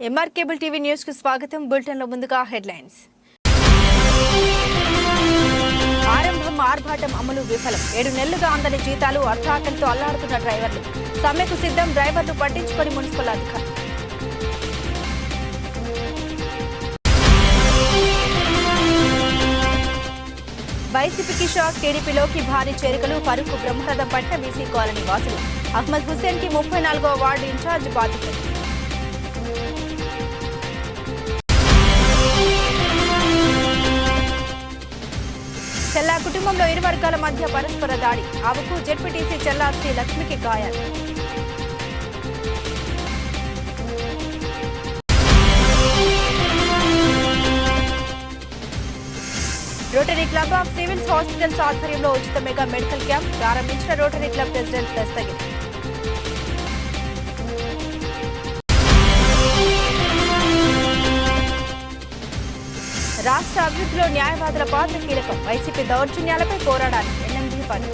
MR cable TV news కు స్వాగతం. Bulletin లో ముందుగా హెడ్లైన్స్. ఆరంభం ఆర్భాటం అమలు విఫలం. 7 నెలలుగా అందని జీతాలు, అర్థాకలితో అల్లాడుతున్న డ్రైవర్లు. సమ్మెకు సిద్ధం డ్రైవర్లు పట్టించుకొని మున్సిపల్ అధికారులు. వైసీపీకి షాక్. టీడీపీలోకి భారీ చేరికలు. ఫరూక్ బ్రహ్మరథం పట్టిన బీసీ కాలనీ వాసులు. అహ్మద్ హుస్సేన్ కి 34వ వార్డు ఇన్ఛార్జ్ బాధ్యతలు. చెల్లా కుటుంబంలో 2 వర్గాల మధ్య పరస్పర దాడి. ఆవుకు జెడ్పీటీసీ చెల్లా శ్రీ లక్ష్మికి గాయాలు. Rotary club of civils hospitals ఆధ్వర్యంలో ఉచిత మెగా మెడికల్ క్యాంప్ ప్రారంభించిన రోటరీ క్లబ్ ప్రెసిడెంట్ దస్తగిరి. రాష్ట్ర అభివృద్ధిలో న్యాయవాదుల పాత్ర కీలకం. వైసీపీ దౌర్జన్యాలపై పోరాడాలి. ఎన్ఎండి పని.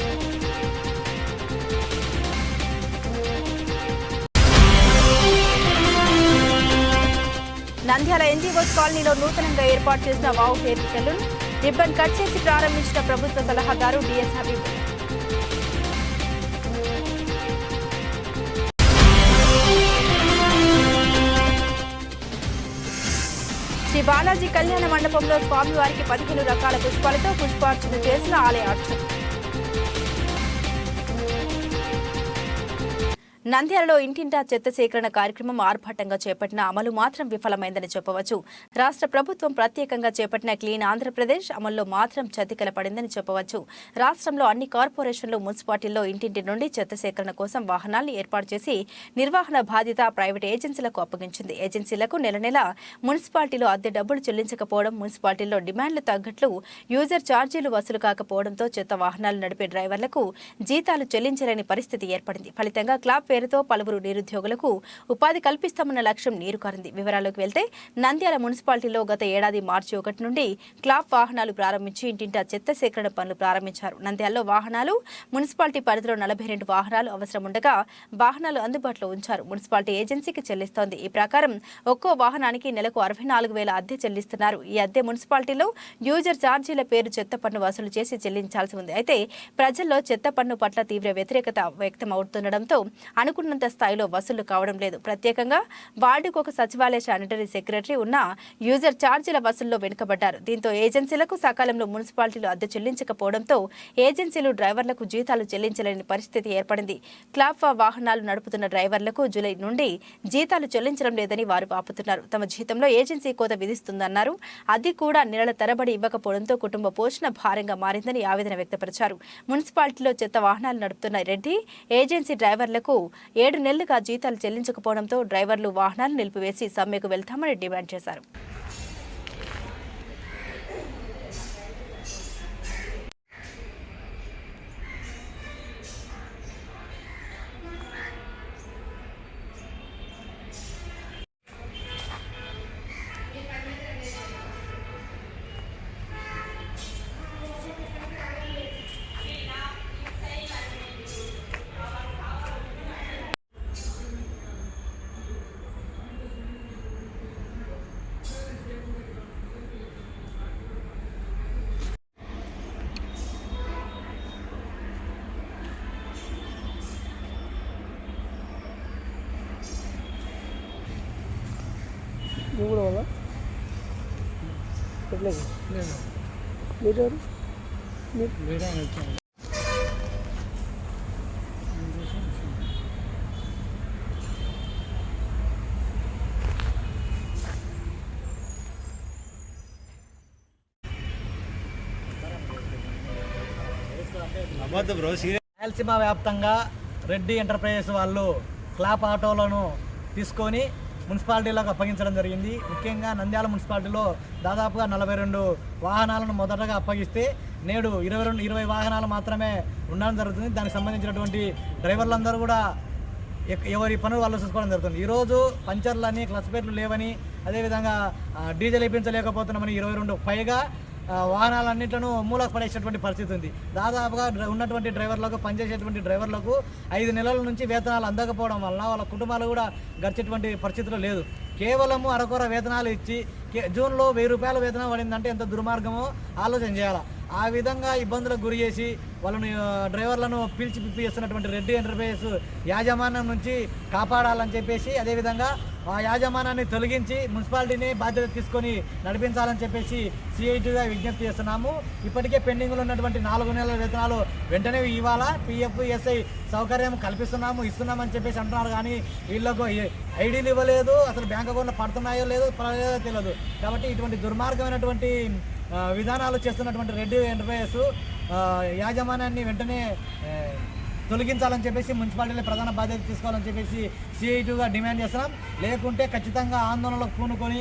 నంద్యాల ఎన్జీఓస్ కాలనీలో నూతనంగా ఏర్పాటు చేసిన wow hair salon ribbon cut చేసి ప్రారంభించిన ప్రభుత్వ సలహాదారు డిఎస్ హబీబ్. శ్రీ బాలాజీ కళ్యాణ మండపంలో స్వామివారికి 15 రకాల పుష్పాలతో పుష్పార్చన చేసిన ఆలయ అర్చన. నంద్యాలలో ఇంటింటా చెత్త సేకరణ కార్యక్రమం ఆర్భాటంగా చేపట్టిన అమలు మాత్రం విఫలమైందని చెప్పవచ్చు. రాష్ట్ర ప్రభుత్వం ప్రత్యేకంగా చేపట్టిన క్లీన్ ఆంధ్రప్రదేశ్ అమల్లో మాత్రం చతికిల పడిందని చెప్పవచ్చు. రాష్ట్రంలో అన్ని కార్పొరేషన్లు, మున్సిపాలిటీల్లో ఇంటింటి నుండి చెత్త సేకరణ కోసం వాహనాలను ఏర్పాటు చేసి నిర్వహణ బాధ్యత ప్రైవేట్ ఏజెన్సీలకు అప్పగించింది. ఏజెన్సీలకు నెల నెల మున్సిపాలిటీలో అద్దె డబ్బులు చెల్లించకపోవడం, మున్సిపాలిటీల్లో డిమాండ్లు తగ్గట్లు యూజర్ ఛార్జీలు వసూలు కాకపోవడంతో చెత్త వాహనాలు నడిపే డ్రైవర్లకు జీతాలు చెల్లించలేని పరిస్థితి ఏర్పడింది. ఫలితంగా క్లాబ్ పేరుతో పలువురు నిరుద్యోగులకు ఉపాధి కల్పిస్తామన్న లక్ష్యం నీరు కారింది. వివరాల్లోకి వెళ్తే నంద్యాల మున్సిపాలిటీలో గత ఏడాది మార్చి 1 నుండి క్లాబ్ వాహనాలు ప్రారంభించి ఇంటింటా చెత్త సేకరణ పనులు ప్రారంభించారు. నంద్యాలలో వాహనాలు మున్సిపాలిటీ పరిధిలో 42 వాహనాలు అవసరం ఉండగా వాహనాలు అందుబాటులో ఉంచారు. మున్సిపాలిటీ ఏజెన్సీకి చెల్లిస్తోంది. ఈ ప్రకారం ఒక్కో వాహనానికి నెలకు 64,000 అద్దె చెల్లిస్తున్నారు. ఈ అద్దె మున్సిపాలిటీలో యూజర్ ఛార్జీల పేరు చెత్త పన్ను వసూలు చేసి చెల్లించాల్సి ఉంది. అయితే ప్రజల్లో చెత్త పన్ను పట్ల తీవ్ర వ్యతిరేకత వ్యక్తమవుతుండటంతో అనుకున్నంత స్థాయిలో వసూలు కావడం లేదు. ప్రత్యేకంగా వార్డుకు ఒక సచివాలయ శానిటరీ సెక్రటరీ ఉన్న యూజర్ ఛార్జీల వసూల్లో వెనుకబడ్డారు. దీంతో ఏజెన్సీలకు సకాలంలో మున్సిపాలిటీలు అద్దె చెల్లించకపోవడంతో ఏజెన్సీలు డ్రైవర్లకు జీతాలు చెల్లించలేని పరిస్థితి ఏర్పడింది. క్లాబ్ వాహనాలు నడుపుతున్న డ్రైవర్లకు జూలై నుండి జీతాలు చెల్లించడం లేదని వారు ఆపుతున్నారు. తమ జీతంలో ఏజెన్సీ కోత విధిస్తుందన్నారు. అది కూడా నెలల తరబడి ఇవ్వకపోవడంతో కుటుంబ పోషణ భారంగా మారిందని ఆవేదన వ్యక్తపరిచారు. మున్సిపాలిటీలో చెత్త వాహనాలు నడుపుతున్న రెడ్డి ఏజెన్సీ డ్రైవర్లకు 7 నెలలుగా జీతాలు చెల్లించకపోవడంతో డ్రైవర్లు వాహనాలు నిలిపివేసి సమ్మెకు వెళ్తామని డిమాండ్ చేశారు. నువ్వు కూడా వల్ల పెట్టలేదు మీరు రాయలసీమ వ్యాప్తంగా రెడ్డి ఎంటర్ప్రైజెస్ వాళ్ళు క్లాప్ ఆటోలను తీసుకొని మున్సిపాలిటీలకు అప్పగించడం జరిగింది. ముఖ్యంగా నంద్యాల మున్సిపాలిటీలో దాదాపుగా 42 వాహనాలను మొదటగా అప్పగిస్తే నేడు 20 వాహనాలు మాత్రమే ఉండడం జరుగుతుంది. దానికి సంబంధించినటువంటి డ్రైవర్లందరూ కూడా ఎవరి పనులు వాళ్ళు చూసుకోవడం జరుగుతుంది. ఈరోజు పంచర్లని, క్లచ్ ప్లేట్లు లేవని, అదేవిధంగా డీజిల్ వేయించలేకపోతున్నామని 22 పైగా వాహనాలన్నింటిను మూలకు పడేసేటువంటి పరిస్థితి ఉంది. దాదాపుగా ఉన్నటువంటి డ్రైవర్లకు, పనిచేసేటువంటి డ్రైవర్లకు 5 నెలల నుంచి వేతనాలు అందకపోవడం వలన వాళ్ళ కుటుంబాలు కూడా గడిచేటువంటి పరిస్థితులు లేదు. కేవలము అరకొర వేతనాలు ఇచ్చి జూన్లో 1000 రూపాయల వేతనం పడిందంటే ఎంత దుర్మార్గమో ఆలోచన చేయాలి. ఆ విధంగా ఇబ్బందులకు గురి చేసి వాళ్ళని డ్రైవర్లను పిలిచి చేస్తున్నటువంటి రెడ్డి ఎంటర్ప్రైజెస్ యాజమాన్యం నుంచి కాపాడాలని చెప్పేసి, అదేవిధంగా ఆ యాజమానాన్ని తొలగించి మున్సిపాలిటీని బాధ్యత తీసుకొని నడిపించాలని చెప్పేసి సిఐటిగా విజ్ఞప్తి చేస్తున్నాము. ఇప్పటికే పెండింగ్లో ఉన్నటువంటి 4 నెలల వేతనాలు వెంటనే ఇవ్వాలా, పిఎఫ్, ఎస్ఐ సౌకర్యం ఇస్తున్నామని చెప్పేసి అంటున్నారు. కానీ వీళ్ళకు ఐడీలు ఇవ్వలేదు, అసలు బ్యాంక్ అకౌంట్లో పడుతున్నాయో లేదో తెలియదు. కాబట్టి ఇటువంటి దుర్మార్గమైనటువంటి విధానాలు చేస్తున్నటువంటి రెడ్డి ఎంటర్ప్రైజెస్ యాజమాన్యాన్ని వెంటనే తొలగించాలని చెప్పేసి మున్సిపాలిటీలో ప్రధాన బాధ్యత తీసుకోవాలని చెప్పేసి సిఐటిగా డిమాండ్ చేస్తున్నాం. లేకుంటే ఖచ్చితంగా ఆందోళనలో పూనుకొని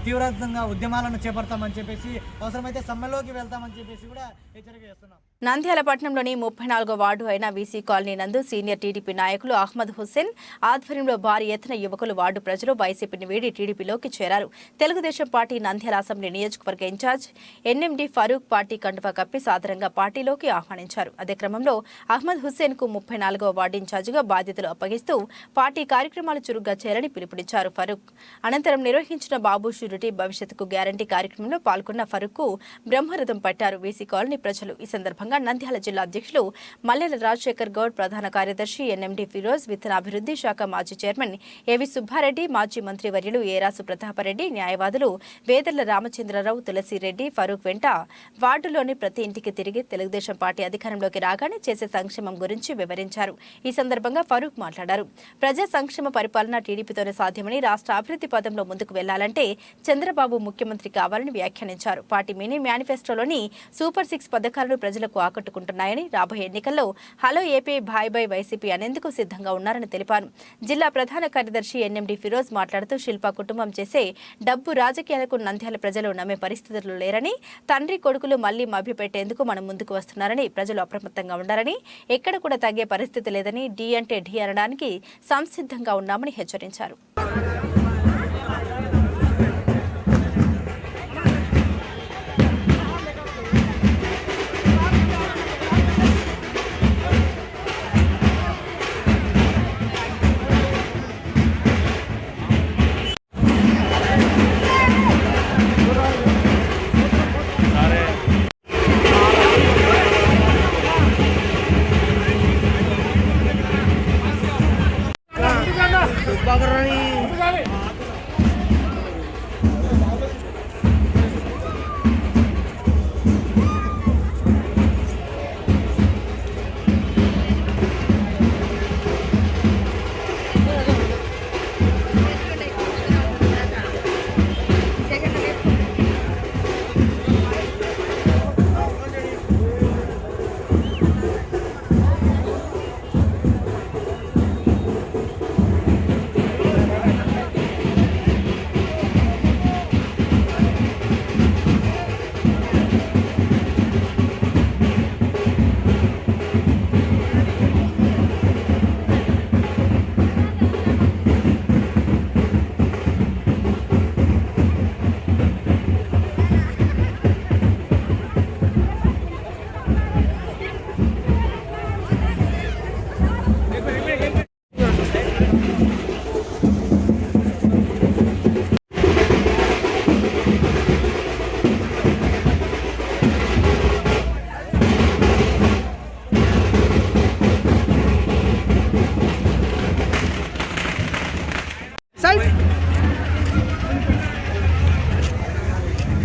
తీవ్రంగా ఉద్యమాలను చేపడతామని చెప్పేసి, అవసరమైతే సమ్మెలోకి వెళ్తామని చెప్పేసి కూడా హెచ్చరిక చేస్తున్నాం. నంద్యాల పట్టణంలోని 34వ వార్డు అయిన వీసీ కాలనీ నందు సీనియర్ టీడీపీ నాయకులు అహ్మద్ హుస్సేన్ ఆధ్వర్యంలో భారీ ఎత్తున యువకులు వార్డు ప్రజలు వైసీపీని వీడి టీడీపీలోకి చేరారు. తెలుగుదేశం పార్టీ నంద్యాల అసెంబ్లీ నియోజకవర్గ ఇన్ఛార్జ్ ఎన్ఎండి ఫరూక్ పార్టీ కండువా కప్పి సాదరంగా పార్టీలోకి ఆహ్వానించారు. అదే క్రమంలో అహ్మద్ హుస్సేన్ కు 34వ వార్డు ఇన్ఛార్జిగా బాధ్యతలు అప్పగిస్తూ పార్టీ కార్యక్రమాలు చురుగ్గా చేరని పిలుపునిచ్చారు ఫరూక్. అనంతరం నిర్వహించిన బాబు షూరిటీ భవిష్యత్తుకు గ్యారంటీ కార్యక్రమంలో పాల్గొన్న ఫరూక్ కు బ్రహ్మరథం పట్టారు వీసీ కాలనీ ప్రజలు. ఈ సందర్భంగా నంద్యాల జిల్లా అధ్యక్షులు మల్లెల రాజశేఖర్ గౌడ్, ప్రధాన కార్యదర్శి ఎన్ఎండి ఫిరోజ్, విత్తనాభివృద్ధి శాఖ మాజీ చైర్మన్ ఏవి సుబ్బారెడ్డి, మాజీ మంత్రివర్యులు ఏరాసు ప్రతాపరెడ్డి, న్యాయవాదులు వేదర్ల రామచంద్రరావు, తులసిరెడ్డి, ఫరూక్ వెంట వార్డులోని ప్రతి ఇంటికి తిరిగి తెలుగుదేశం పార్టీ అధికారంలోకి రాగానే చేసే సంక్షేమం గురించి వివరించారు. ఈ సందర్భంగా ఫరూక్ మాట్లాడారు. ప్రజా సంక్షేమ పరిపాలన టీడీపీతోనే సాధ్యమని, రాష్ట్ర అభివృద్ధి పదంలో ముందుకు వెళ్లాలంటే చంద్రబాబు ముఖ్యమంత్రి కావాలని వ్యాఖ్యానించారు. పార్టీ మినీ మేనిఫెస్టోలోని సూపర్ 6 పథకాలను ప్రజలకు ఆకట్టుకుంటున్నాయని, రాబోయే ఎన్నికల్లో hello AP bye bye YCP అనేందుకు సిద్ధంగా ఉన్నారని తెలిపారు. జిల్లా ప్రధాన కార్యదర్శి ఎన్ఎండి ఫిరోజ్ మాట్లాడుతూ శిల్ప కుటుంబం చేసే డబ్బు రాజకీయాలకు నంద్యాల ప్రజలు నమ్మే పరిస్థితులు లేరని, తండ్రి కొడుకులు మళ్లీ మభ్యపెట్టేందుకు మనం ముందుకు వస్తున్నారని, ప్రజలు అప్రమత్తంగా ఉండాలని, ఎక్కడ కూడా తగ్గే పరిస్థితి లేదని, ఢీ అంటే ఢీ అనడానికి సంసిద్ధంగా ఉన్నామని హెచ్చరించారు.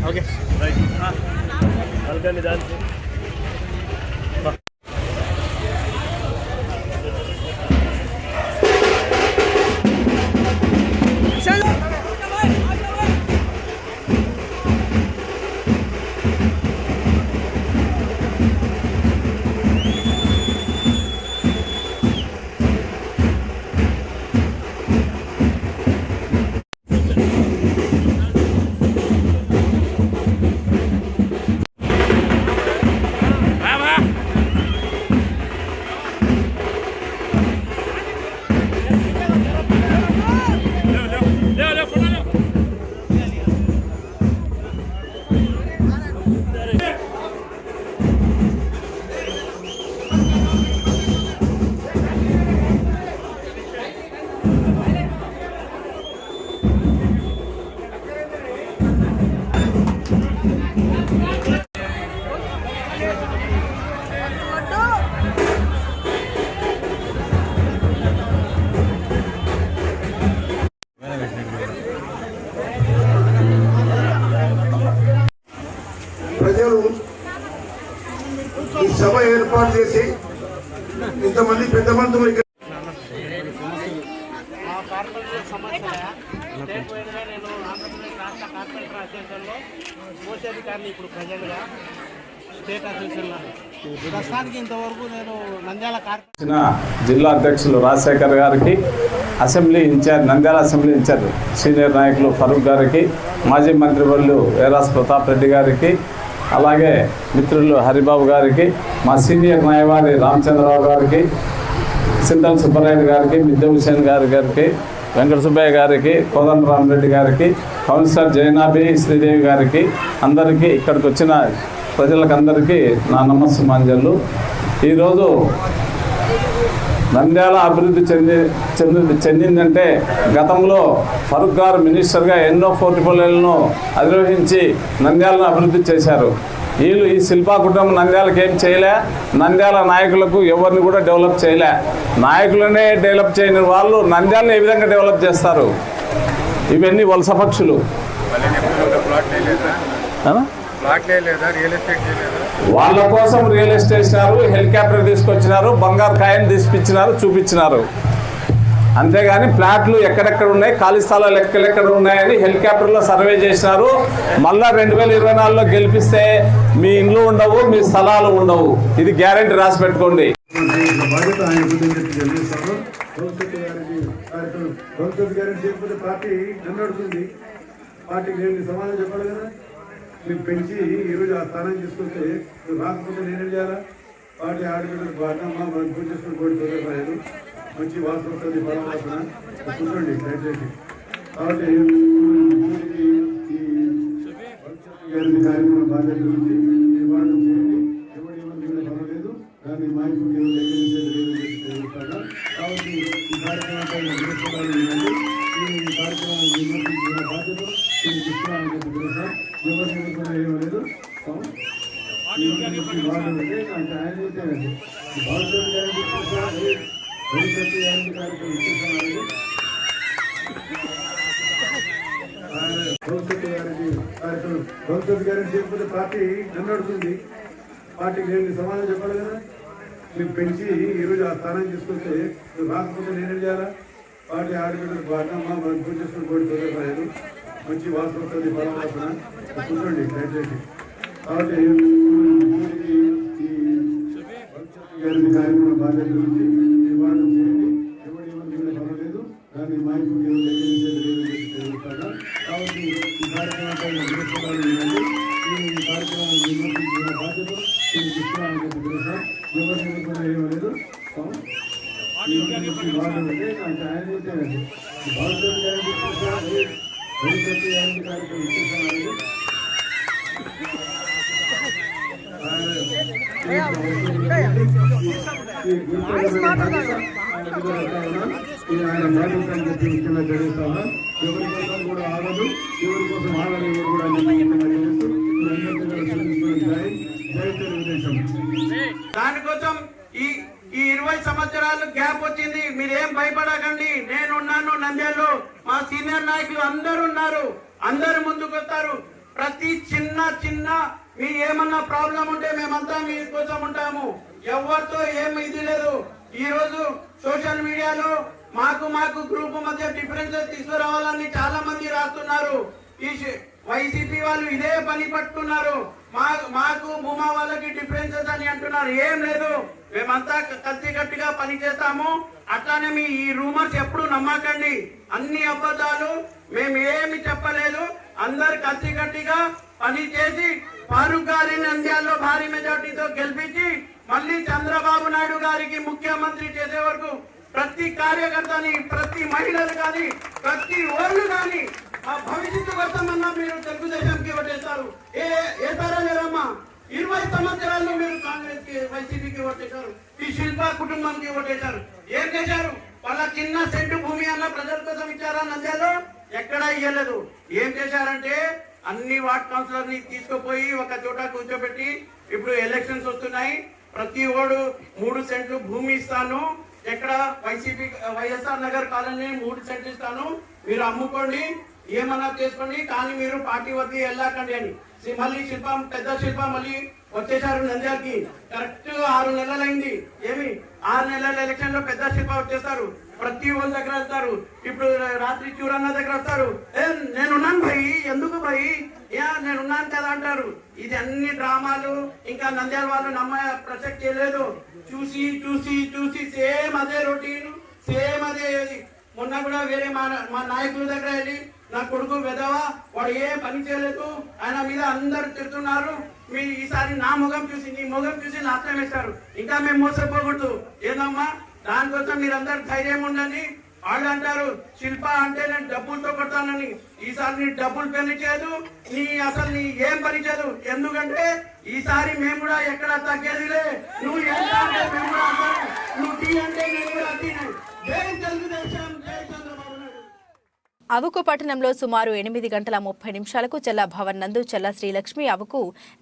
Okay, right. Balcony dance. ఏర్పాటు చేసి ఇంతమంది పెద్ద మంత్రులు ఇక్కడ నేను ఆంధ్రప్రదేశ్ రాష్ట్ర కార్పొరేటర్ అసోసియేషన్లో కోర్టు అధికారిని ఇప్పుడు ప్రజెంట్గా స్టేట్ అసోసియేషన్లో ప్రస్తుతానికి ఇంతవరకు నేను నంద్యాల జిల్లా అధ్యక్షులు రాజశేఖర్ గారికి, assembly in charge Nandyal assembly in charge senior నాయకులు ఫరూక్ గారికి, మాజీ మంత్రివర్యులు వీరాస్ ప్రతాప్ రెడ్డి గారికి, అలాగే మిత్రులు హరిబాబు గారికి, మా సీనియర్ న్యాయవాది రామచంద్రరావు గారికి, సింతల సుబ్బరాయుడు గారికి, మిద్దె హుసేన్ గారికి, వెంకట సుబ్బయ్య గారికి, కోదండరామరెడ్డి గారికి, కౌన్సిలర్ జైనాబి శ్రీదేవి గారికి, అందరికీ ఇక్కడికి వచ్చిన ప్రజలకందరికీ నా నమస్సుమాంజలు. ఈరోజు నంద్యాల అభివృద్ధి చెందిందంటే గతంలో ఫరూక్ గారు మినిస్టర్గా ఎన్నో పోర్ట్ఫోలియోలను అధిరోహించి నంద్యాలను అభివృద్ధి చేశారు. వీళ్ళు ఈ శిల్పా కుటుంబం నంద్యాలకు ఏం చేయలే, నంద్యాల నాయకులకు ఎవరిని కూడా డెవలప్ చేయలే. నాయకులనే డెవలప్ చేయని వాళ్ళు నంద్యాలను ఏ విధంగా డెవలప్ చేస్తారు? ఇవన్నీ వలస పక్షులు. వాళ్ళ కోసం రియల్ ఎస్టేట్ ఇచ్చినారు, హెలికాప్టర్ తీసుకొచ్చినారు, బంగారు కాయని తీసిపించినారు, చూపించినారు. అంతేగాని ప్లాట్లు ఎక్కడెక్కడ ఉన్నాయి, ఖాళీ స్థలాలు ఎక్కడెక్కడ ఉన్నాయని హెలికాప్టర్లో సర్వే చేసినారు. మళ్ళా 2024లో గెలిపిస్తే మీ ఇండ్లు ఉండవు, మీ స్థలాలు ఉండవు. ఇది గ్యారెంటీ రాసి పెట్టుకోండి. మీరు పెంచి ఈరోజు ఆ స్థానం తీసుకొస్తే రాకపోతే నేనేం చేయాలా? పార్టీ ఆడబిడ్డలు బాగా పూజ చేసుకుని కోడి చూడలేదు, మంచి వాసన వస్తుంది, పరవాసన కూర్చోండి దయచేసి. కాబట్టి ఈ కార్యక్రమం బాధ్యత గురించి నిర్వహణ చేయండి. ఎవరు పర్వాలేదు, దాన్ని మాయకు తెలుగుతాను. కాబట్టి ఈ కార్యక్రమంపై ఈ కార్యక్రమం నిర్వర్తించిన బాధ్యత తీసుకున్నానని చెప్పి తెలుసా? ఎవరిని కూడా ఏమలేదు. భవిష్యత్తు గ్యారెంటీ చేయకపోతే పార్టీ నన్ను అడుగుతుంది. పార్టీకి నేను సమాధానం చెప్పాలి కదా. మీరు పెంచి ఈరోజు ఆ స్థానం తీసుకొస్తే రాకపోతే నేనేం చేయాలా? పార్టీ ఆడబిడ్డలు బాగా పూజ చేసుకుని కోడి చూడలేదు, మంచి వాసన వస్తుంది, పరవాసన కూర్చోండి దయచేసి. కాబట్టి ఈ కార్యక్రమం బాధ్యత గురించి నిర్వహణ చేయండి. ఎవరు పర్వాలేదు, దాన్ని మాయకు తెలుగుతాను. కాబట్టి ఈ కార్యక్రమంపై ఈ కార్యక్రమం నిర్వర్తించిన బాధ్యత తీసుకున్నానని చెప్పి తెలుసా? ఎవరిని కూడా ఏమలేదు. భవిష్యత్తు గ్యారెంటీ కార్యక్రమం ఇచ్చేసాను. ఆయన బాధ్యతని చెప్పి ముఖ్యంగా తెలుస్తాను. ఎవరి కోసం కూడా ఆగదు, ఎవరి కోసం ఆగదు, ఎవరు కూడా దానికోసం ఈ 20 సంవత్సరాలు గ్యాప్ వచ్చింది. మీరేం భయపడకండి, నేనున్నాను. నంద్యాలలో మా సీనియర్ నాయకులు అందరూ ఉన్నారు, అందరు ముందుకు వస్తారు. ప్రతి చిన్న మీ ఏమన్నా ప్రాబ్లం ఉంటే మేమంతా మీ కోసం ఉంటాము. ఎవరితో ఏమి ఇది లేదు. ఈ రోజు సోషల్ మీడియాలో మాకు గ్రూప్ మధ్య డిఫరెన్సెస్ తీసుకురావాలని చాలా మంది రాస్తున్నారు. ఈ వైసీపీ వాళ్ళు ఇదే పని పట్టుకున్నారు. మాకు భూమా వాళ్ళకి డిఫరెన్సెస్ అని అంటున్నారు. ఏం లేదు, మేమంతా కలిసికట్టుగా పని చేస్తాము. అట్లానే మీ ఈ రూమర్స్ ఎప్పుడు నమ్మకండి, అన్ని అబద్ధాలు. మేము ఏమి చెప్పలేదు. అందరు కలిసికట్టుగా పని చేసి ఫారూక్ గారిని నంద్యాలలో భారీ మెజార్టీతో గెలిపించి మళ్ళీ చంద్రబాబు నాయుడు గారికి ముఖ్యమంత్రి చేసే వరకు ప్రతి కార్యకర్తని, ప్రతి మహిళలు కానీ, ప్రతి ఓళ్ళు కానీ ఆ భవిష్యత్తు కోసమన్నా మీరు తెలుగుదేశంకి ఓటేస్తారు. ఏ తరలేరమ్మా? 20 సంవత్సరాల్లో మీరు కాంగ్రెస్ కి, వైసీపీకి ఓటేశారు. ఈ శిల్పా కుటుంబానికి ఓటేశారు. ఏం చేశారు? వాళ్ళ చిన్న సెంటు భూమి అన్న ప్రజల కోసం ఇచ్చారా? నంద్యాలలో ఎక్కడా ఇయ్యలేదు. ఏం చేశారంటే అన్ని వార్డ్ కౌన్సిలర్ ని తీసుకుపోయి ఒక చోట కూర్చోబెట్టి, ఇప్పుడు ఎలక్షన్స్ వస్తున్నాయి, ప్రతి ఓడు 3 సెంట్లు భూమి ఇస్తాను, ఎక్కడ వైసీపీ వైఎస్ఆర్ నగర్ కాలనీ 3 సెంట్లు ఇస్తాను, మీరు అమ్ముకోండి, ఏమన్నా చేసుకోండి, కానీ మీరు పార్టీ వద్ద వెళ్ళకండి అని. మళ్ళీ శిల్పం పెద్ద శిల్పం మళ్ళీ వచ్చేసారు నంద్యాలకి. కరెక్ట్ 6 నెలలైంది. ఏమి 6 నెలల ఎలక్షన్ లో పెద్ద శిల్ప వచ్చేస్తారు, ప్రతి వాళ్ళ దగ్గర వెళ్తారు. ఇప్పుడు రాత్రి చూరన్న దగ్గర వస్తారు, నేనున్నాను భయ్, ఎందుకు భయ్, నేనున్నాను కదా అంటారు. ఇది అన్ని డ్రామాలు. ఇంకా నంద్యాల వాళ్ళు నమ్మే ప్రసక్తి లేదు. చూసి చూసి చూసి సేమ్ అదే రొటీన్, సేమ్ అదే. మొన్న కూడా వేరే మా నాయకుల దగ్గర వెళ్ళి నా కొడుకు వెదవా, వాడు ఏ పని చేయలేదు, ఆయన మీద అందరు తిడుతున్నారు, మీ ఈసారి నా ముఖం చూసి నీ ముఖం చూసి నాశనం వేశారు, ఇంకా మేము మోసపోకూడదు. ఏదమ్మా దానికోసం మీరందరూ ధైర్యం ఉండండి. వాళ్ళు అంటారు శిల్ప అంటే నేను డబ్బులతో కొడతానని. ఈసారి నీ డబ్బులు పని చేయదు, అసలు నీ ఏం పని చేయదు. ఎందుకంటే ఈసారి మేము కూడా ఎక్కడ తగ్గేదిలే. నువ్వు ఎంత అంటే మేము కూడా అంటారు, నువ్వు టీ అంటే నేను కూడా టీ. జై తెలుగుదేశం, జై చంద్రబాబు నాయుడు. అవుకు పట్టణంలో సుమారు 8:30 చెల్లా భవన్ నందు చెల్లా శ్రీలక్ష్మి అవుకు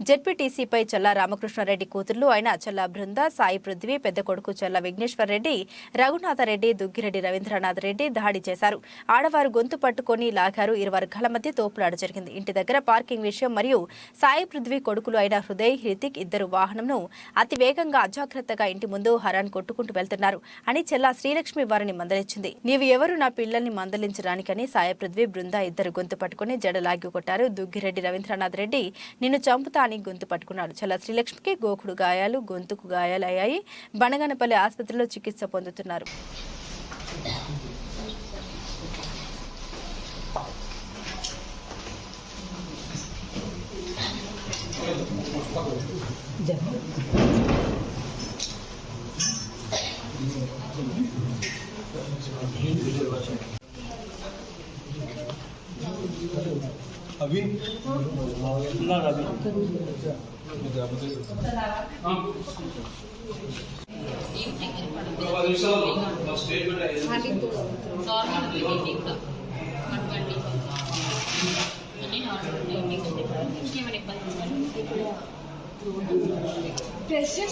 జెడ్పీటీసీపై చెల్లా రామకృష్ణారెడ్డి కూతుర్లు అయిన చెల్లా బృంద, సాయి పృథ్వీ, పెద్ద కొడుకు చెల్లా విఘ్నేశ్వర్ రెడ్డి, రఘునాథరెడ్డి, దుగ్గిరెడ్డి రవీంద్రనాథ్ రెడ్డి దాడి చేశారు. ఆడవారు గొంతు పట్టుకొని లాగారు. ఇరు వర్గాల మధ్య తోపులాట జరిగింది. ఇంటి దగ్గర పార్కింగ్ విషయం మరియు సాయి పృథ్వీ కొడుకులు అయిన హృదయ్, హృతిక్ ఇద్దరు వాహనంను అతి వేగంగా అజాగ్రత్తగా ఇంటి ముందు హరాన్ కొట్టుకుంటూ వెళ్తున్నారు అని చెల్లా శ్రీలక్ష్మి వారిని మందలించింది. నీవు ఎవరు నా పిల్లల్ని మందలించడానికని సాయి పృథ్వీ, బృంద ఇద్దరు గొంతు పట్టుకుని జడలాగి కొట్టారు. దుగ్గిరెడ్డి రవీంద్రనాథ్ రెడ్డి నిన్ను చంపుతా అని గొంతు పట్టుకున్నాడు. చెల్లా శ్రీలక్ష్మికి గోకుడు గాయాలు, గొంతుకు గాయాలు అయ్యాయి. బనగనపల్లి ఆసుపత్రిలో చికిత్స పొందుతున్నారు. अभी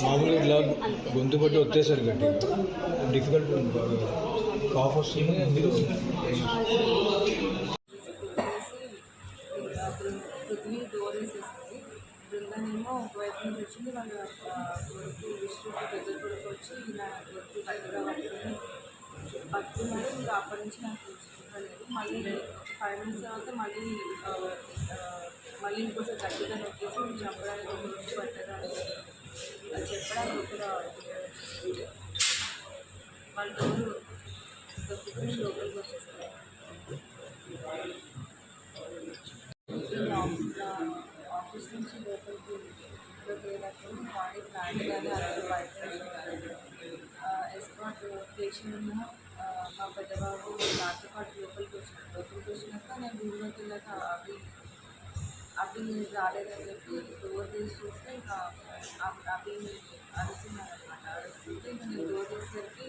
మామూలుగా ఇలా గొంతు పట్టి వచ్చేసరికి డిఫికల్ట్ కాఫ్ వస్తుంది. పృథ్వీ డోర్ వేసేసింది. బృందానేమో ఒకవైపు నుంచి వచ్చింది. వాళ్ళ కొడుకు విష్ణు పెద్ద కొడుకు వచ్చి ఇలా కొడుకు దగ్గర పట్టుకున్నాడు. ఇంకా అప్పటి నుంచి నాకు చూసుకోలేదు. మళ్ళీ 5 minutes తర్వాత మళ్ళీ ఇంకోసారి గట్టిగా నొక్కేసి మేము చంపడానికి గురించి పట్టడానికి అది చెప్పడానికి కూడా వాళ్ళ డోరు దొక్కుని లోపలికి వచ్చేస్తారు. ఆఫీస్ నుంచి లోపలికి వెళ్ళినప్పుడు బాడీ ప్లాంట్ కానీ అలాగే బయట ఎస్కాట్ స్టేషన్ ఉన్న మా పెద్దబాబు నాతో పాటు లోపలికి వచ్చినాక నేను రూమ్లోకి వెళ్ళాక అవి రాలేదని చెప్పి డోర్ తీసి చూస్తే ఇంకా అవి అరుస్తున్నాను అనమాట. అరుస్తుంటే ఇంకా నేను డోర్ తీసేసరికి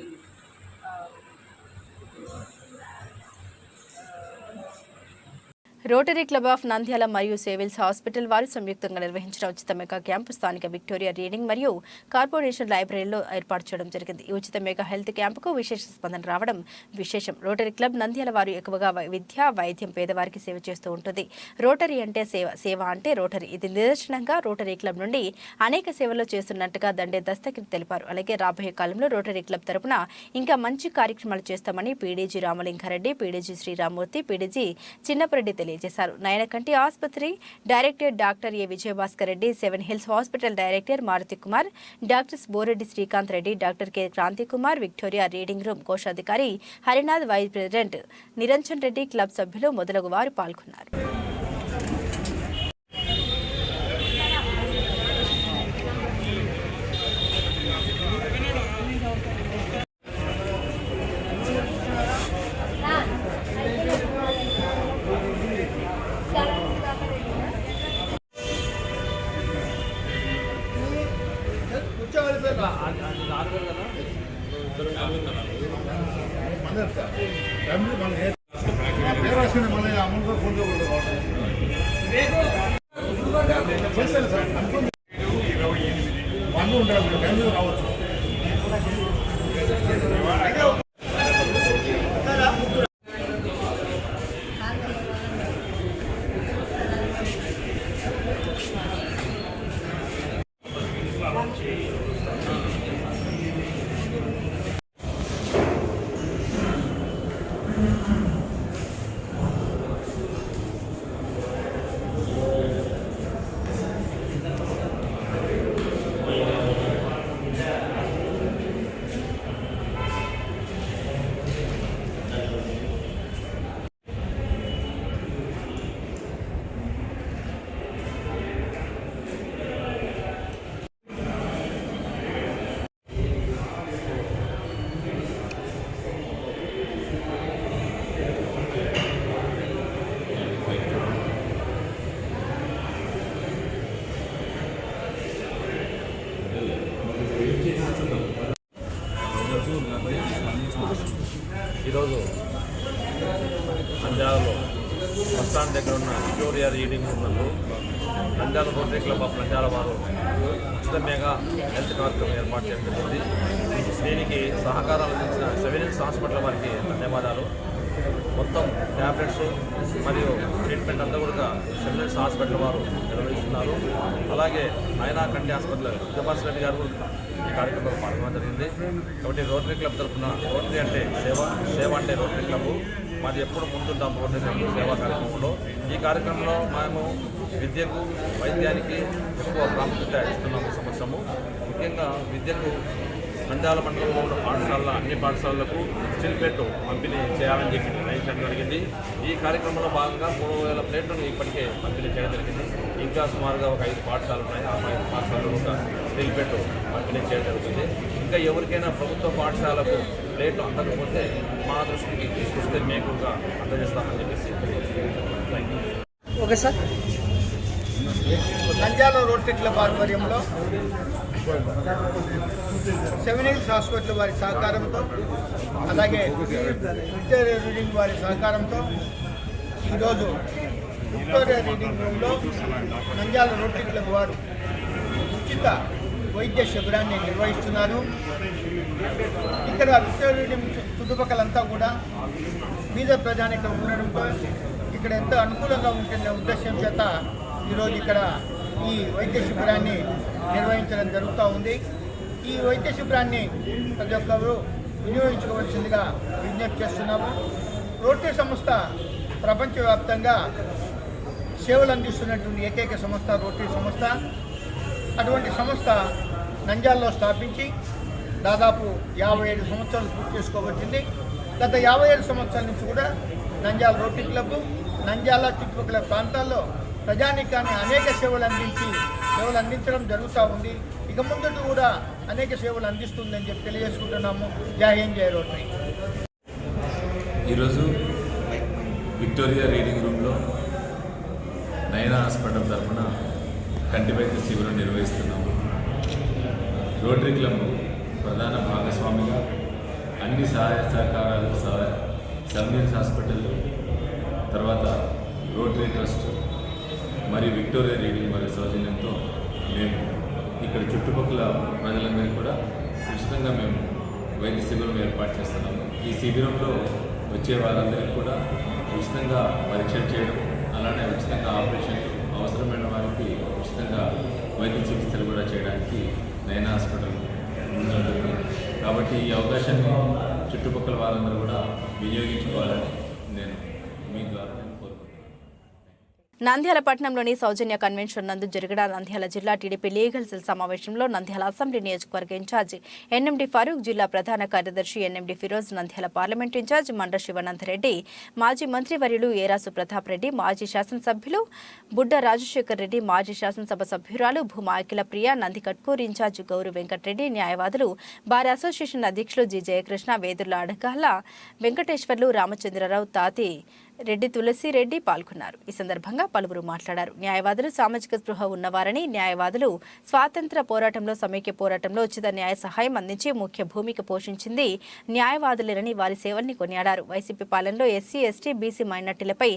రోటరీ క్లబ్ ఆఫ్ నంద్యాల మరియు సివిల్స్ హాస్పిటల్ వారు సంయుక్తంగా నిర్వహించిన ఉచిత మెగా క్యాంపు స్థానిక విక్టోరియా రీడింగ్ మరియు కార్పొరేషన్ లైబ్రరీలో ఏర్పాటు చేయడం జరిగింది. ఈ ఉచిత మెగా హెల్త్ క్యాంపుకు విశేష స్పందన రావడం విశేషం. రోటరీ క్లబ్ నంద్యాల వారు ఎక్కువగా విద్య, వైద్యం, పేదవారికి సేవ చేస్తూ ఉంటుంది. రోటరీ అంటే సేవ, సేవ అంటే రోటరీ. ఇది నిదర్శనంగా రోటరీ క్లబ్ నుండి అనేక సేవలు చేస్తున్నట్టుగా దండే దస్తగిరి తెలిపారు. అలాగే రాబోయే కాలంలో రోటరీ క్లబ్ తరపున ఇంకా మంచి కార్యక్రమాలు చేస్తామని PDG Ramalinga Reddy, PDG Sriramamurthy, PDG Chinnapa Reddy తెలియజేశారు. నయనకంటి ఆసుపత్రి director doctor A Vijayabhaskar Reddy, 7 hills hospital director Maruti Kumar, doctors Boreddy Srikanth Reddy, doctor K Kranti Kumar, Victoria reading room కోశాధికారి Harinath, vice president Niranjan Reddy, club సభ్యులు మొదలగు వారు పాల్గొన్నారు. నంద్యాలలో బస్టాండ్ దగ్గర ఉన్న విక్టోరియా రీడింగ్ నందు Nandyal rotary club of Nandyal వారు ఉచిత మెగా హెల్త్ కార్యక్రమం ఏర్పాటు చేయడం జరిగింది. దీనికి సహకారాలు అందించిన సెవెనిల్స్ హాస్పిటల్ వారికి ధన్యవాదాలు. మొత్తం ట్యాబ్లెట్స్ మరియు ట్రీట్మెంట్ అంతా కూడా సెవెనిల్స్ హాస్పిటల్ వారు నిర్వహిస్తున్నారు. అలాగే నయనా కంటి హాస్పిటల్ విజయభాస్ రెడ్డి గారు ఈ కార్యక్రమంలో పాల్గొనడం జరిగింది. కాబట్టి రోటరీ క్లబ్ తరఫున రోటరీ అంటే సేవ అంటే రోటరీ క్లబ్ మాది ఎప్పుడు ముందుంటాం. రోటరీ క్లబ్ సేవా కార్యక్రమంలో ఈ కార్యక్రమంలో మేము విద్యకు వైద్యానికి ఎక్కువ ప్రాముఖ్యత ఇస్తున్నాము. ఈ సంవత్సరము ముఖ్యంగా విద్యకు నంద్యాల మండలంలో ఉన్న పాఠశాలల అన్ని పాఠశాలలకు స్టిల్ ప్లేట్ పంపిణీ చేయాలని చెప్పి నిర్ణయించడం జరిగింది. ఈ కార్యక్రమంలో భాగంగా 3000 ప్లేట్లను ఇప్పటికే పంపిణీ చేయడం జరిగింది. ఇంకా సుమారుగా ఒక 5 పాఠశాలలు ఉన్నాయి. ఆ 5 పాఠశాలలో ఒక స్టిల్ ప్లేట్ పంపిణీ చేయడం జరుగుతుంది. ఇంకా ఎవరికైనా ప్రభుత్వ పాఠశాలకు ప్లేట్లు అందకపోతే మా దృష్టికి తీసుకొస్తే మేకుగా అందజేస్తామని చెప్పేసి thank you. Okay sir. Nandyal rotary club ఆధ్వర్యంలో సెవెనిల్స్ హాస్పిటల్ వారి సహకారంతో అలాగే విక్టోరియా రీడింగ్ వారి సహకారంతో ఈరోజు విక్టోరియా రీడింగ్ రూమ్లో నంద్యాల రోటరీ క్లబ్ వారు ఉచిత వైద్య శిబిరాన్ని నిర్వహిస్తున్నారు. ఇక్కడ విక్టోరియా రీడింగ్ చుట్టుపక్కలంతా కూడా బీద ప్రజానికం ఉండడంతో ఇక్కడ ఎంతో అనుకూలంగా ఉంటున్న ఉద్దేశం చేత ఈరోజు ఇక్కడ ఈ వైద్య శిబిరాన్ని నిర్వహించడం జరుగుతూ ఉంది. ఈ వైద్య శిబిరాన్ని ప్రతి ఒక్కరు వినియోగించుకోవాల్సిందిగా విజ్ఞప్తి చేస్తున్నాము. రోటరీ సంస్థ ప్రపంచవ్యాప్తంగా సేవలు అందిస్తున్నటువంటి ఏకైక సంస్థ రోటరీ సంస్థ. అటువంటి సంస్థ నంద్యాలలో స్థాపించి దాదాపు 57 సంవత్సరాలు పూర్తి చేసుకోబట్టింది. గత 57 సంవత్సరాల నుంచి కూడా నంద్యాల రోటరీ క్లబ్ నంద్యాల చుట్టుపక్కల ప్రాంతాల్లో ప్రజానీకాన్ని అనేక సేవలు అందించడం జరుగుతూ ఉంది. ఇక ముందు కూడా అనేక సేవలు అందిస్తుందని చెప్పి తెలియజేసుకుంటున్నాము. జై హింద్, జై రోటరీ. ఈరోజు విక్టోరియా రీడింగ్ రూమ్లో నయనా హాస్పిటల్ తరఫున కంటి వైద్య శిబిరం నిర్వహిస్తున్నాము. రోటరీ క్లబ్ ప్రధాన భాగస్వామిగా అన్ని సహాయ సహకారాలు సెవెనిల్స్ హాస్పిటల్, తర్వాత రోటరీ ట్రస్ట్ మరియు విక్టోరియా రీడింగ్ వారి సౌజన్యంతో మేము ఇక్కడ చుట్టుపక్కల ప్రజలందరికీ కూడా ఉచితంగా మేము వైద్య శిబిరం ఏర్పాటు చేస్తున్నాము. ఈ శిబిరంలో వచ్చే వారందరికీ కూడా ఉచితంగా పరీక్షలు చేయడం, అలానే ఉచితంగా ఆపరేషన్, అవసరమైన వారికి ఉచితంగా వైద్య చికిత్సలు కూడా చేయడానికి నయనా హాస్పిటల్ ముందుంటుంది. కాబట్టి ఈ అవకాశాన్ని చుట్టుపక్కల వారందరూ కూడా వినియోగించుకోవాలని నేను మీ ద్వారా నంద్యాల పట్టణంలోని సౌజన్య కన్వెన్షన్ నందు జరిగిన నంద్యాల జిల్లా టీడీపీ లీగల్ సెల్ సమావేశంలో నంద్యాల అసెంబ్లీ నియోజకవర్గ ఇన్ఛార్జి ఎన్ఎండి ఫరూక్, జిల్లా ప్రధాన కార్యదర్శి ఎన్ఎండి ఫిరోజ్, నంద్యాల పార్లమెంట్ ఇన్ఛార్జ్ మండ్ర శివానందరెడ్డి, మాజీ మంత్రివర్యులు ఏరాసు ప్రతాప్ రెడ్డి, మాజీ శాసనసభ్యులు బుడ్డ రాజశేఖర్ రెడ్డి, మాజీ శాసనసభ సభ్యురాలు భూమా అఖిల ప్రియ, నందికట్కూర్ ఇన్ఛార్జ్ గౌరు వెంకటరెడ్డి, న్యాయవాదులు బార్ అసోసియేషన్ అధ్యక్షులు జి జయకృష్ణ, వేదుర్ల అడగాల వెంకటేశ్వర్లు, రామచంద్రరావు, తాతి రెడ్డి, తులసిరెడ్డి పాల్గొన్నారు. ఈ సందర్భంగా పలువురు మాట్లాడారు. న్యాయవాదులు సామాజిక స్పృహ ఉన్నవారని, న్యాయవాదులు స్వాతంత్ర పోరాటంలో, సమైక్య పోరాటంలో ఉచిత న్యాయ సహాయం అందించి ముఖ్య భూమిక పోషించింది న్యాయవాదులేనని వారి సేవల్ని కొనియాడారు. వైసీపీ పాలనలో ఎస్సీ, ఎస్టీ, బీసీ మైనార్టీలపై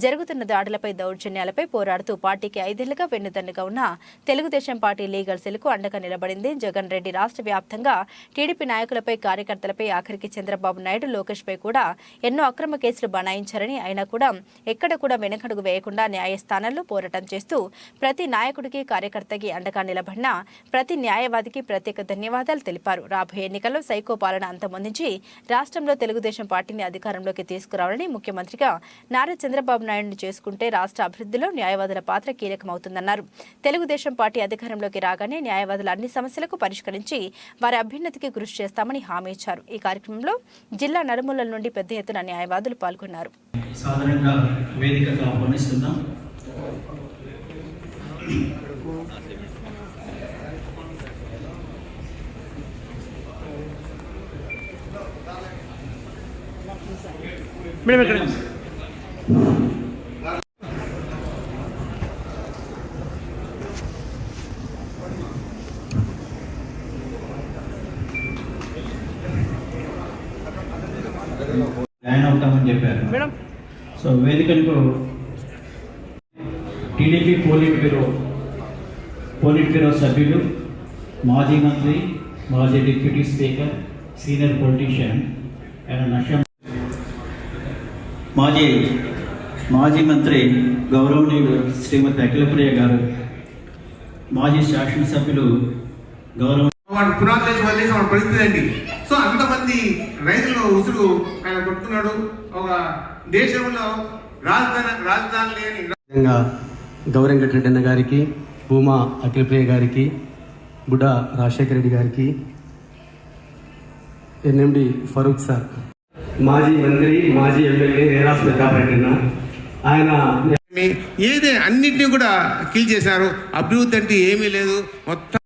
జరుగుతున్న దాడులపై, దౌర్జన్యాలపై పోరాడుతూ పార్టీకి 5 ఏళ్లుగా వెన్నుదన్నుగా ఉన్న తెలుగుదేశం పార్టీ లీగల్ సెల్కు అండగా నిలబడింది. జగన్ రెడ్డి రాష్ట్ర వ్యాప్తంగా టీడీపీ నాయకులపై, కార్యకర్తలపై, ఆఖరికి చంద్రబాబు నాయుడు, లోకేష్ పై కూడా ఎన్నో అక్రమ కేసులు బనాయించారని, అయినా కూడా ఎక్కడ కూడా వెనకడుగు వేయకుండా న్యాయస్థానాల్లో పోరాటం చేస్తూ ప్రతి నాయకుడికి, కార్యకర్తకి అండగా నిలబడిన ప్రతి న్యాయవాదికి ప్రత్యేక ధన్యవాదాలు తెలిపారు. రాబోయే ఎన్నికల్లో సైకో పాలన అంతమొందించి రాష్ట్రంలో తెలుగుదేశం పార్టీని అధికారంలోకి తీసుకురావాలని, ముఖ్యమంత్రిగా నారా చంద్రబాబు నాయుడుని చేసుకుంటే రాష్ట్ర అభివృద్ధిలో న్యాయవాదుల పాత్ర కీలకమవుతుందన్నారు. తెలుగుదేశం పార్టీ అధికారంలోకి రాగానే న్యాయవాదుల అన్ని సమస్యలకు పరిష్కరించి వారి అభ్యున్నతికి కృషి చేస్తామని హామీ ఇచ్చారు. ఈ కార్యక్రమంలో జిల్లా నలుమూలల నుండి పెద్ద ఎత్తున న్యాయవాదులు పాల్గొన్నారు. సాధారణంగా వేదికగా ఆహ్వానిస్తున్నాం. మేడం ఇక్కడ జాయిన్ అవుతామని చెప్పారు. సో వేదికకు టీడీపీ పోలిట్ బ్యూరో సభ్యులు, మాజీ మంత్రి, మాజీ deputy speaker, senior politician and నష్టం మాజీ మంత్రి గౌరవనీయులు శ్రీమతి అఖిలప్రియ గారు, మాజీ శాసనసభ్యులు గౌరవ వాడు పునాదులేసి వదిలేసి వాడి పరిస్థితి ఏంటి? సో అంతమంది రైతులు ఉసురు ఆయన కొట్టుకున్నాడు. ఒక దేశంలో రాజధాని లేని గౌరంగరెడ్డి అన్న గారికి, భూమా అఖిలప్రియ గారికి, బుడ్డ రాజశేఖర రెడ్డి గారికి, ఎన్ఎండి ఫరూక్ సార్, మాజీ మంత్రి, మాజీ ఎమ్మెల్యే ఏరాస్ ప్రతాపరెడ్డి అన్న, ఆయన ఏదే అన్నింటినీ కూడా కిల్ చేశారు. అభివృద్ధి అంటే ఏమీ లేదు. మొత్తం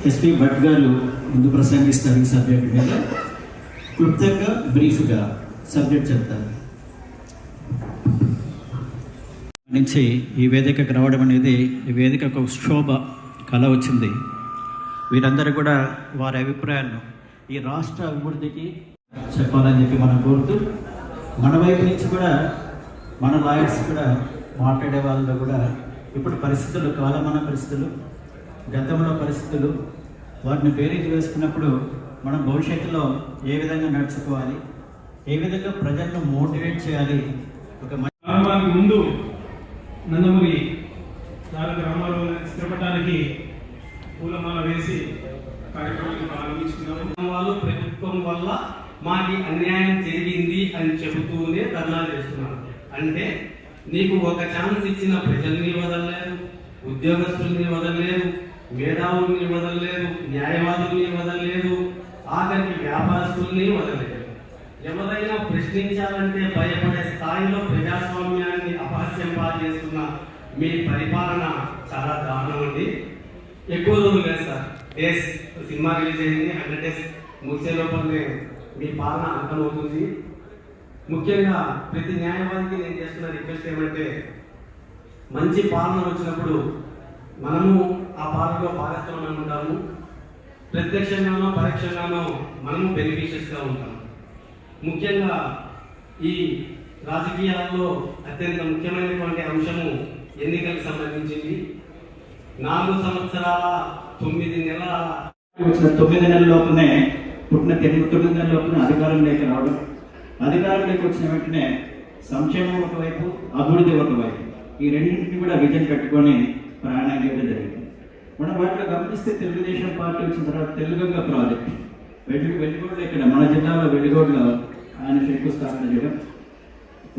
ఎస్పీ భట్ గారు ముందు ప్రసంగిస్తారు. ఈ సబ్జెక్ట్ మీద క్లుప్తంగా బ్రీఫ్గా సబ్జెక్ట్ చెప్తారు. నుంచి ఈ వేదికకు రావడం అనేది ఈ వేదికకు శోభ కళ వచ్చింది. వీరందరూ కూడా వారి అభిప్రాయాలను ఈ రాష్ట్ర అభివృద్ధికి చెప్పాలని చెప్పి మనం కోరుతూ, మన వైపు నుంచి కూడా మన లాయర్స్ కూడా మాట్లాడే వాళ్ళలో కూడా ఇప్పుడు పరిస్థితులు, కాలమాన పరిస్థితులు, గతంలో పరిస్థితులు, వాటిని బేరీజు వేసుకున్నప్పుడు మనం భవిష్యత్తులో ఏ విధంగా నడుచుకోవాలి, ఏ విధంగా ప్రజలను మోటివేట్ చేయాలి. ఒక ముందు నందమూరి తారక రామారావు చిత్రపటానికి పూలమాల వేసి కార్యక్రమాన్ని ప్రారంభించుకున్నాము. వాళ్ళు ప్రభుత్వం వల్ల మాకు అన్యాయం జరిగింది అని చెబుతూనే ధర్నాలు చేస్తున్నారు. అంటే నీకు ఒక ఛాన్స్ ఇచ్చిన ప్రజల్ని వదలలేదు, ఉద్యోగస్తుల్ని వదలలేదు, మేధావుల్ని వదలలేదు, న్యాయవాదుల్ని వదలలేదు, ఆఖరికి వ్యాపారస్తుల్ని వదలలేదు. ఎవరైనా ప్రశ్నించాలంటే భయపడే స్థాయిలో ప్రజాస్వామ్యాన్ని అపహాస్యం చేస్తున్న మీ పరిపాలన చాలా దారుణం అండి. ఎక్కువ రోజులు లేదు సార్. డేస్ సినిమా రిలీజ్ అయింది, 100 days ముగిసే లోపలనే మీ పాలన అంతమవుతుంది. ముఖ్యంగా ప్రతి న్యాయవాదికి నేను చేస్తున్న రిక్వెస్ట్ ఏమంటే, మంచి పాలన వచ్చినప్పుడు మనము ఆ పాలనలో భాగస్వామ్యం ఉంటాము. ప్రత్యక్షంగానో పరోక్షంగానో మనము బెనిఫిషియర్స్గా ఉంటాము. ముఖ్యంగా ఈ రాజకీయాల్లో అత్యంత ముఖ్యమైనటువంటి అంశము ఎన్నికలకు సంబంధించింది. 4 సంవత్సరాల 9 నెలల వచ్చిన 9 నెలల్లోపునే పుట్టిన 9 నెలల్లోపునే అధికారంలోకి రావడం, అధికారంలోకి వచ్చిన వెంటనే సంక్షేమం ఒకవైపు, అభివృద్ధి ఒకవైపు, ఈ రెండింటిని కూడా విజన్ పెట్టుకొని ప్రయాణం చేయడం జరిగింది. మనం వాటిలో గమనిస్తే తెలుగుదేశం పార్టీ వచ్చిన తర్వాత తెలుగంగ ప్రాజెక్ట్ వెల్లిగోడ్లో, ఇక్కడ మన జిల్లాలో వెల్లిగోడ్లో ఆయన శంకుస్థాపన చేయడం,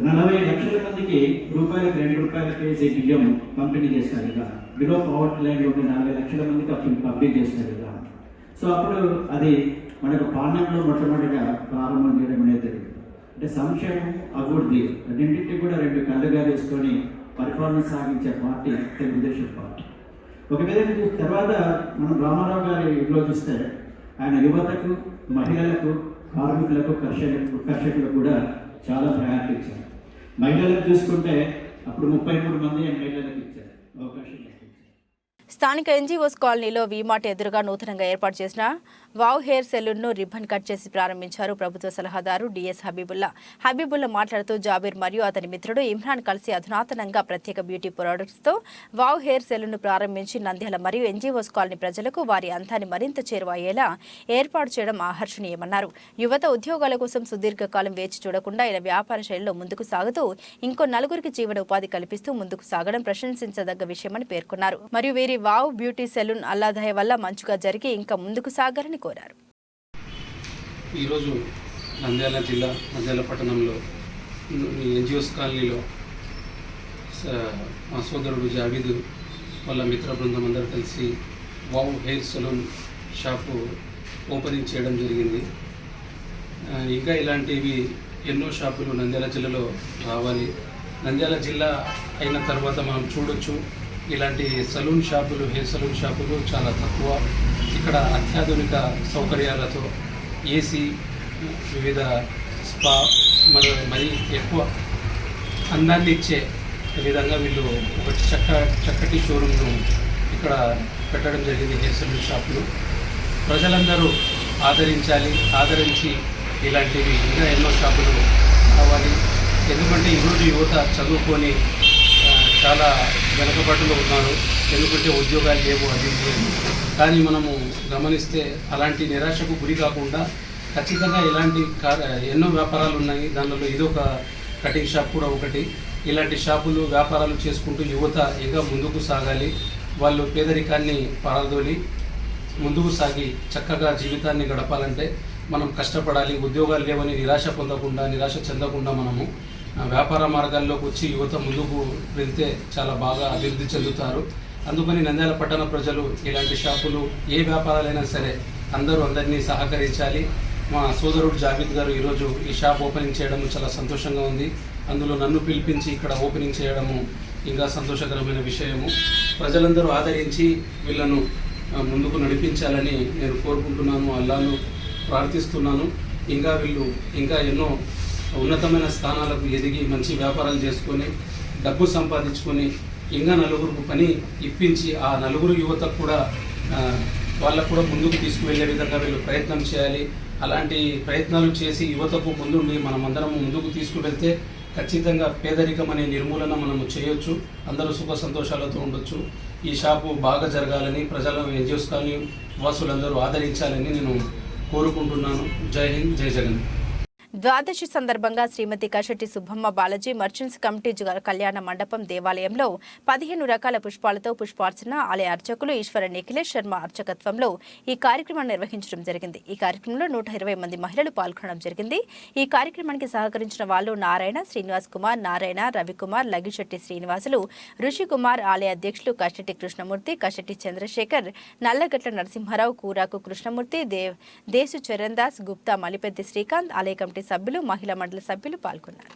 40 లక్షల మందికి రూపాయలకు 2 రూపాయల కేజీ బియ్యం పంపిణీ చేస్తారు కదా, బిలో పవర్టీ లైన్ ఉండే 40 లక్షల మందికి అప్పుడు పంపిణీ చేస్తారు కదా. సో అప్పుడు అది మనకు పాలనలో మొట్టమొదటిగా ప్రారంభం చేయడం అనేది జరిగింది. అంటే సంక్షేమం, అభివృద్ధి రెండింటినీ కూడా 2 కళ్ళుగా వేసుకొని పరిపాలన సాగించే పార్టీ తెలుగుదేశం పార్టీ. ఒక విధంగా తర్వాత మనం రామారావు గారి ఇంట్లో చూస్తే ఆయన యువతకు, మహిళలకు, కార్మికులకు, కర్షకులకు కూడా చాలా ప్రయారిటీ ఇచ్చారు. మహిళలకు చూసుకుంటే అప్పుడు 33 మంది మహిళలకు ఇచ్చారు అవకాశం. స్థానిక ఎన్జీఓస్ కాలనీలో వీమార్ట్ ఎదురుగా నూతనంగా ఏర్పాటు చేసిన వావ్ హెయిర్ సెలూన్ను రిబ్బన్ కట్ చేసి ప్రారంభించారు ప్రభుత్వ సలహాదారు డిఎస్ హబీబుల్లా మాట్లాడుతూ జాబీర్ మరియు అతని మిత్రుడు ఇమ్రాన్ కలిసి అధునాతనంగా ప్రత్యేక బ్యూటీ ప్రొడక్ట్స్తో వావ్ హెయిర్ సెలూన్ను ప్రారంభించి నంద్యాల మరియు ఎన్జీఓస్ కాలనీ ప్రజలకు వారి అంతాన్ని మరింత చేరువయ్యేలా ఏర్పాటు చేయడం ఆహర్షణీయమన్నారు. యువత ఉద్యోగాల కోసం సుదీర్ఘకాలం వేచి చూడకుండా ఇలా వ్యాపార శైలిలో ముందుకు సాగుతూ ఇంకో 4గురికి జీవన ఉపాధి కల్పిస్తూ ముందుకు సాగడం ప్రశంసించదగ్గ విషయమని పేర్కొన్నారు. మరియు వీరి వావ్ బ్యూటీ సెలూన్ అల్లాదయ వల్ల మంచుగా జరిగి ఇంకా ముందుకు సాగారని కోరారు. ఈరోజు నంద్యాల జిల్లా నంద్యాల పట్టణంలో ఎన్జిఓస్ కాలనీలో మా సోదరుడు జావీద్ వాళ్ళ మిత్ర బృందం అందరూ కలిసి wow hair salon shop opening చేయడం జరిగింది. ఇంకా ఇలాంటివి ఎన్నో షాపులు నంద్యాల జిల్లాలో రావాలి. నంద్యాల జిల్లా అయిన తర్వాత మనం చూడొచ్చు ఇలాంటి సలూన్ షాపులు, హెయిర్ సలూన్ షాపులు చాలా తక్కువ. ఇక్కడ అత్యాధునిక సౌకర్యాలతో ఏసీ, వివిధ స్పా మరీ ఎక్కువ అందాన్ని ఇచ్చే విధంగా వీళ్ళు ఒక చక్కటి షోరూమ్ను ఇక్కడ పెట్టడం జరిగింది. హెయిర్ సలూన్ షాపులు ప్రజలందరూ ఆదరించి ఇలాంటివి ఇంకా ఎన్నో షాపులు కావాలి. ఎందుకంటే ఈరోజు యువత చదువుకొని చాలా వెనుకబడిలో ఉన్నారు. ఎందుకంటే ఉద్యోగాలు లేవు, అది లేదు. కానీ మనము గమనిస్తే అలాంటి నిరాశకు గురి కాకుండా ఖచ్చితంగా ఇలాంటి ఎన్నో వ్యాపారాలు ఉన్నాయి. దానిలో ఇదొక కటింగ్ షాప్ కూడా ఒకటి. ఇలాంటి షాపులు వ్యాపారాలు చేసుకుంటూ యువత ఇంకా ముందుకు సాగాలి. వాళ్ళు పేదరికాన్ని పారదోలి ముందుకు సాగి చక్కగా జీవితాన్ని గడపాలంటే మనం కష్టపడాలి. ఉద్యోగాలు లేవని నిరాశ చెందకుండా మనము వ్యాపార మార్గాల్లోకి వచ్చి యువత ముందుకు వెళ్తే చాలా బాగా అభివృద్ధి చెందుతారు. అందుకని నంద్యాల పట్టణ ప్రజలు ఇలాంటి షాపులు ఏ వ్యాపారాలైనా సరే అందరినీ సహకరించాలి. మా సోదరుడు జాబిద్ గారు ఈరోజు ఈ షాప్ ఓపెనింగ్ చేయడం చాలా సంతోషంగా ఉంది. అందులో నన్ను పిలిపించి ఇక్కడ ఓపెనింగ్ చేయడము ఇంకా సంతోషకరమైన విషయము. ప్రజలందరూ ఆదరించి వీళ్ళను ముందుకు నడిపించాలని నేను కోరుకుంటున్నాను. అల్లాను ప్రార్థిస్తున్నాను. వీళ్ళు ఇంకా ఎన్నో ఉన్నతమైన స్థానాలకు ఎదిగి మంచి వ్యాపారాలు చేసుకొని డబ్బు సంపాదించుకొని ఇంకా నలుగురికి పని ఇప్పించి ఆ నలుగురు యువతకు కూడా వాళ్ళకు కూడా ముందుకు తీసుకువెళ్ళే విధంగా వీళ్ళు ప్రయత్నం చేయాలి. అలాంటి ప్రయత్నాలు చేసి యువతకు ముందుండి మనమందరం ముందుకు తీసుకువెళ్తే ఖచ్చితంగా పేదరికం అనే నిర్మూలన మనము చేయొచ్చు. అందరూ సుఖ సంతోషాలతో ఉండొచ్చు. ఈ షాపు బాగా జరగాలని ప్రజలు ఎన్జిఓస్ కాలనీ వాసులందరూ ఆదరించాలని నేను కోరుకుంటున్నాను. జై హింద్, జై జగన్. ద్వాదశి సందర్భంగా శ్రీమతి కషటి సుబ్బమ్మ బాలాజీ మర్చెంట్స్ కమిటీ కళ్యాణ మండపం దేవాలయంలో 15 రకాల పుష్పాలతో పుష్పార్చన ఆలయ అర్చకులు ఈశ్వర నిఖిలేష్ శర్మ అర్చకత్వంలో ఈ కార్యక్రమాన్ని నిర్వహించడం జరిగింది. ఈ కార్యక్రమంలో 120 మంది మహిళలు పాల్గొనడం జరిగింది. ఈ కార్యక్రమానికి సహకరించిన వాళ్ళు నారాయణ, శ్రీనివాస్ కుమార్, నారాయణ, రవికుమార్, లగిశెట్టి శ్రీనివాసులు, ఋషి కుమార్, ఆలయ అధ్యక్షులు కషటి కృష్ణమూర్తి, కషటి చంద్రశేఖర్, నల్లగట్ల నరసింహారావు, కూరాకు కృష్ణమూర్తి, దేశు చరణ్దాస్, గుప్తా, మలిపెద్ది శ్రీకాంత్, ఆలయ కమిటీ సభ్యులు, మహిళా మండలి సభ్యులు పాల్గొన్నారు.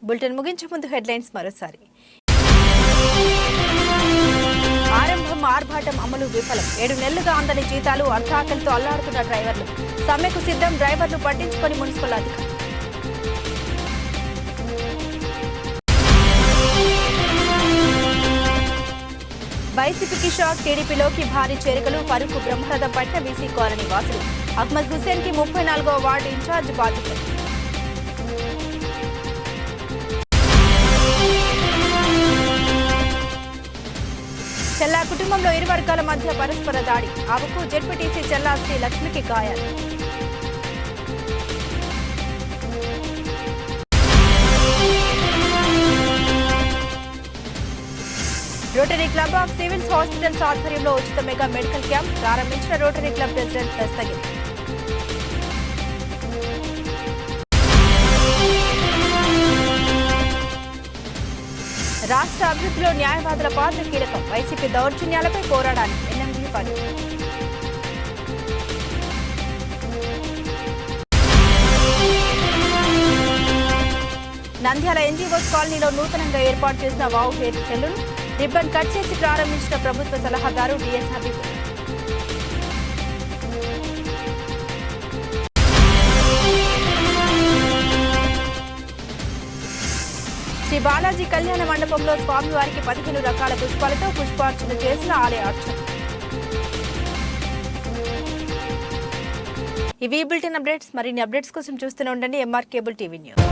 బులెటిన్ ముగించే ముందు హెడ్లైన్స్ మరోసారి. ఆరంభం ఆర్భాటం అమలు విఫలం. 7 నెలలుగా అందని జీతాలు, అర్ధాకలితో అల్లాడుతున్న డ్రైవర్లు. సమ్మెకు సిద్ధం, డ్రైవర్లు పట్టించుకొని మున్సిపల్ అధికారులు. వైసీపీకి షాక్, టీడీపీలోకి భారీ చేరికలు. ఫరూక్ బ్రహ్మరథం పట్టిన బీసీ కాలనీ వాసులు. అహ్మద్ హుసేన్ కి 34వ వార్డు ఇన్ఛార్జ్ బాధ్యతలు. చెల్లా కుటుంబంలో ఇరు వర్గాల మధ్య పరస్పర దాడి. ఆవుకు జెడ్పీటీసీ చెల్లా శ్రీ లక్ష్మికి గాయాలు. Rotary club of civils hospitals ఆధ్వర్యంలో ఉచిత మెగా మెడికల్ క్యాంప్ ప్రారంభించిన రోటరీ క్లబ్ ప్రెసిడెంట్ దస్తగిరి. రాష్ట్ర అభివృద్ధిలో న్యాయవాదుల పాత్ర కీలకం. వైసీపీ దౌర్జన్యాలపై పోరాడాలి. ఎన్ఎండి పని. నంద్యాల ఎన్జీఓస్ కాలనీలో నూతనంగా ఏర్పాటు చేసిన wow hair salon ribbon cut చేసి ప్రారంభించిన ప్రభుత్వ సలహాదారు డిఎస్ హబీబ్. శ్రీ బాలాజీ కళ్యాణ మండపంలో స్వామివారికి 15 రకాల పుష్పాలతో పుష్పార్చన చేసిన ఆలయ అర్చకులు. ఇవి బులెటిన్ అప్డేట్స్. మరిన్ని అప్డేట్స్ కోసం చూస్తూనే ఉండండి MR కేబుల్ టీవీ న్యూస్.